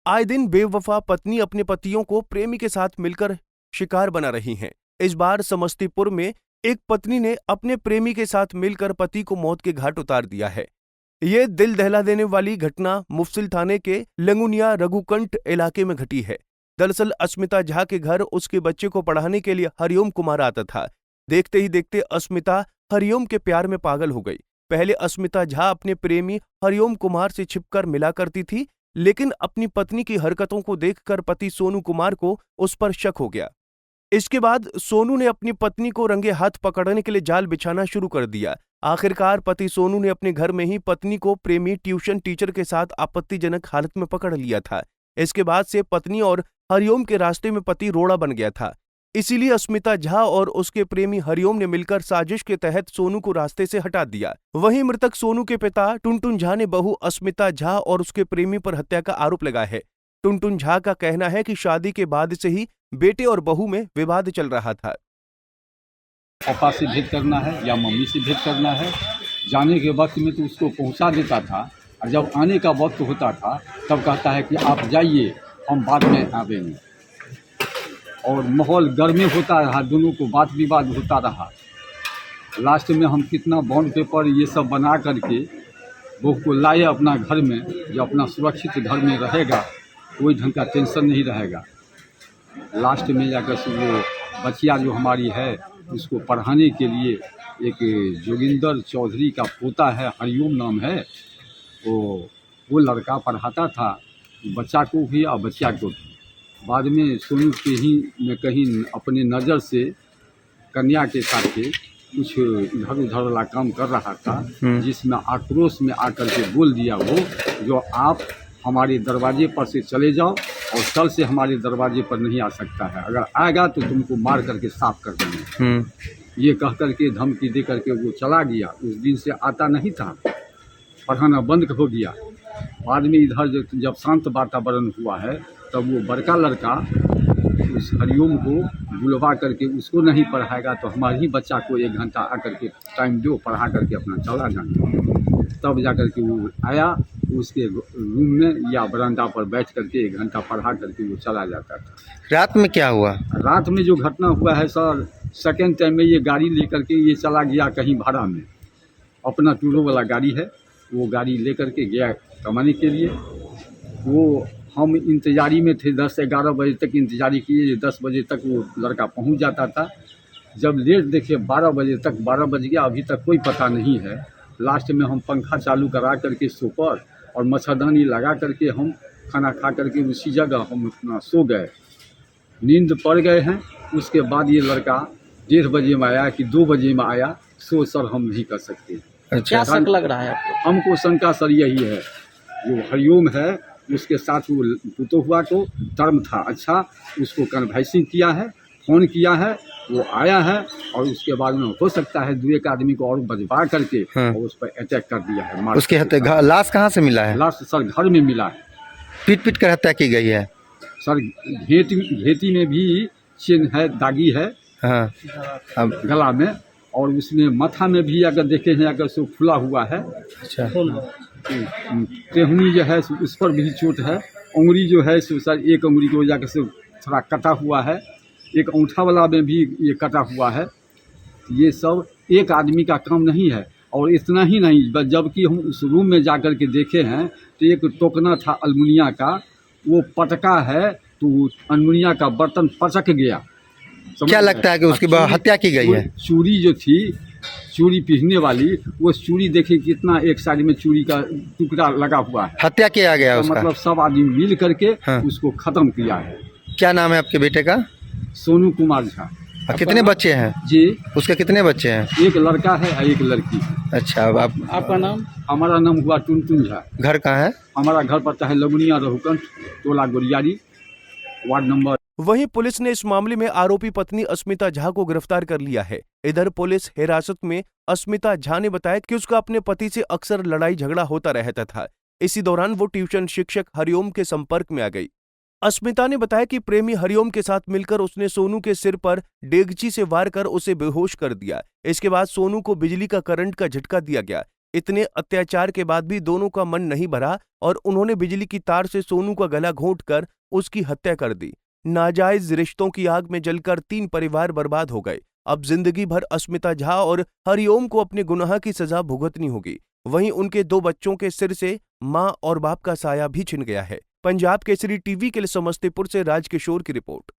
आए दिन बेवफा पत्नी अपने पतियों को प्रेमी के साथ मिलकर शिकार बना रही हैं। इस बार समस्तीपुर में एक पत्नी ने अपने प्रेमी के साथ मिलकर पति को मौत के घाट उतार दिया है। ये दिल दहला देने वाली घटना मुफस्सिल थाने के लंगुनिया रघुकंठ इलाके में घटी है। दरअसल अस्मिता झा के घर उसके बच्चे को पढ़ाने के लिए हरिओम कुमार आता था। देखते ही देखते अस्मिता हरिओम के प्यार में पागल हो गई। पहले अस्मिता झा अपने प्रेमी हरिओम कुमार से छिपकर मिला करती थी, लेकिन अपनी पत्नी की हरकतों को देखकर पति सोनू कुमार को उस पर शक हो गया। इसके बाद सोनू ने अपनी पत्नी को रंगे हाथ पकड़ने के लिए जाल बिछाना शुरू कर दिया। आखिरकार पति सोनू ने अपने घर में ही पत्नी को प्रेमी ट्यूशन टीचर के साथ आपत्तिजनक हालत में पकड़ लिया था। इसके बाद से पत्नी और हरिओम के रास्ते में पति रोड़ा बन गया था। इसीलिए अस्मिता झा और उसके प्रेमी हरिओम ने मिलकर साजिश के तहत सोनू को रास्ते से हटा दिया। वहीं मृतक सोनू के पिता टुनटुन झा ने बहू अस्मिता झा और उसके प्रेमी पर हत्या का आरोप लगाया है। टुनटुन झा का कहना है कि शादी के बाद से ही बेटे और बहू में विवाद चल रहा था। पापा से भेंट करना है या मम्मी से भेंट करना है, जाने के वक्त में तो उसको पहुंचा देता था, और जब आने का वक्त होता था तब कहता है कि आप जाइए, हम बाद में आवेंगे। और माहौल गर्मे होता रहा, दोनों को बात विवाद होता रहा। लास्ट में हम कितना बॉन्ड पेपर ये सब बना करके बहू को लाए अपना घर में, जो अपना सुरक्षित घर में रहेगा, कोई ढंग का टेंशन नहीं रहेगा। लास्ट में जाकर से वो बचिया जो हमारी है उसको पढ़ाने के लिए एक जोगिंदर चौधरी का पोता है, हरिओम नाम है, वो लड़का पढ़ाता था बच्चा को भी और बच्चा को भी। बाद में सोनू के ही में कहीं अपने नज़र से कन्या के साथ के कुछ इधर उधर वाला काम कर रहा था, जिसमें आक्रोश में आकर के बोल दिया वो, जो आप हमारे दरवाजे पर से चले जाओ और कल से हमारे दरवाजे पर नहीं आ सकता है, अगर आएगा तो तुमको मार करके साफ कर देंगे। ये कह करके धमकी दे करके वो चला गया। उस दिन से आता नहीं था, पढ़ाना बंद हो गया। बाद में इधर जब शांत वातावरण हुआ है तब वो बड़का लड़का उस हरिओम को बुलवा करके उसको नहीं पढ़ाएगा तो हमारे ही बच्चा को 1 घंटा आकर के टाइम दो, पढ़ा करके अपना चला जाना। तब जाकर के वो आया, उसके रूम में या बरामदा पर बैठ करके 1 घंटा पढ़ा करके वो चला जाता था। रात में क्या हुआ? रात में जो घटना हुआ है सर, सेकेंड टाइम में ये गाड़ी लेकर के ये चला गया कहीं भाड़ा में, अपना टूरो वाला गाड़ी है, वो गाड़ी लेकर के गया कमाने के लिए। वो हम इंतजारी में थे, 10-11 बजे तक इंतजारी किए, 10 बजे तक वो लड़का पहुंच जाता था। जब लेट देखे 12 बजे तक, 12 बज गया, अभी तक कोई पता नहीं है। लास्ट में हम पंखा चालू करा करके सोपर और मच्छरदानी लगा करके हम खाना खा करके उसी जगह हम अपना सो गए, नींद पड़ गए हैं। उसके बाद ये लड़का 1:30 बजे में आया कि 2 बजे में आया, सो सर हम नहीं कर सकते। अच्छा, शक लग रहा है आपको? हमको शंका सर यही है, जो हरिओम है उसके साथ वो पुतो हुआ को टर्म था, अच्छा उसको कन्वर्सिंग किया है, फ़ोन किया है, वो आया है और उसके बाद में हो सकता है 2-1 आदमी को और बजवा करके और उस पर अटैक कर दिया है। उसके हत्या लाश कहाँ से मिला है? लाश सर घर में मिला है। पीट कर हत्या की गई है सर, घेटी में भी चिन्ह है, दागी है। हाँ, अब गला में, और उसमें माथा में भी अगर देखे हैं अगर सो खुला हुआ है। अच्छा, टेहनी जो है उस पर भी चोट है। उंगली जो है सो सर, एक उंगली को जाकर से थोड़ा कटा हुआ है, एक अंगूठा वाला में भी ये कटा हुआ है। ये सब एक आदमी का काम नहीं है। और इतना ही नहीं, जबकि हम उस रूम में जाकर के देखे हैं तो एक टोकना था अलमुनिया का, वो पटका है तो अलमुनिया का बर्तन पचक गया। क्या लगता है कि उसकी हत्या की गई है? चूड़ी जो थी, चूड़ी पहनने वाली, वो चूड़ी देखिए कितना एक साइड में चूड़ी का टुकड़ा लगा हुआ है। हत्या किया गया तो उसका? मतलब सब आदमी मिल करके उसको खत्म किया है। क्या नाम है आपके बेटे का? सोनू कुमार झा। कितने बच्चे हैं जी? उसके कितने बच्चे हैं? एक लड़का है और एक लड़की। अच्छा, अब आपका नाम? हमारा नाम हुआ टुनटुन झा। घर कहाँ है? हमारा घर पड़ता है लंगुनिया रघुकंठ, टोला गोरियारी, वार्ड नंबर। वहीं पुलिस ने इस मामले में आरोपी पत्नी अस्मिता झा को गिरफ्तार कर लिया है। इधर पुलिस हिरासत में अस्मिता झा ने बताया कि उसका अपने पति से अक्सर लड़ाई झगड़ा होता रहता था। इसी दौरान वो ट्यूशन शिक्षक हरिओम के संपर्क में आ गई। अस्मिता ने बताया कि प्रेमी हरिओम के साथ मिलकर उसने सोनू के सिर पर डेगची से वार कर उसे बेहोश कर दिया। इसके बाद सोनू को बिजली का करंट का झटका दिया गया। इतने अत्याचार के बाद भी दोनों का मन नहीं भरा और उन्होंने बिजली की तार से सोनू का गला घोंटकर उसकी हत्या कर दी। नाजायज रिश्तों की आग में जलकर 3 परिवार बर्बाद हो गए। अब जिंदगी भर अस्मिता झा और हरिओम को अपने गुनाह की सजा भुगतनी होगी। वहीं उनके 2 बच्चों के सिर से मां और बाप का साया भी छिन गया है। पंजाब केसरी टीवी के लिए समस्तीपुर से राजकिशोर की रिपोर्ट।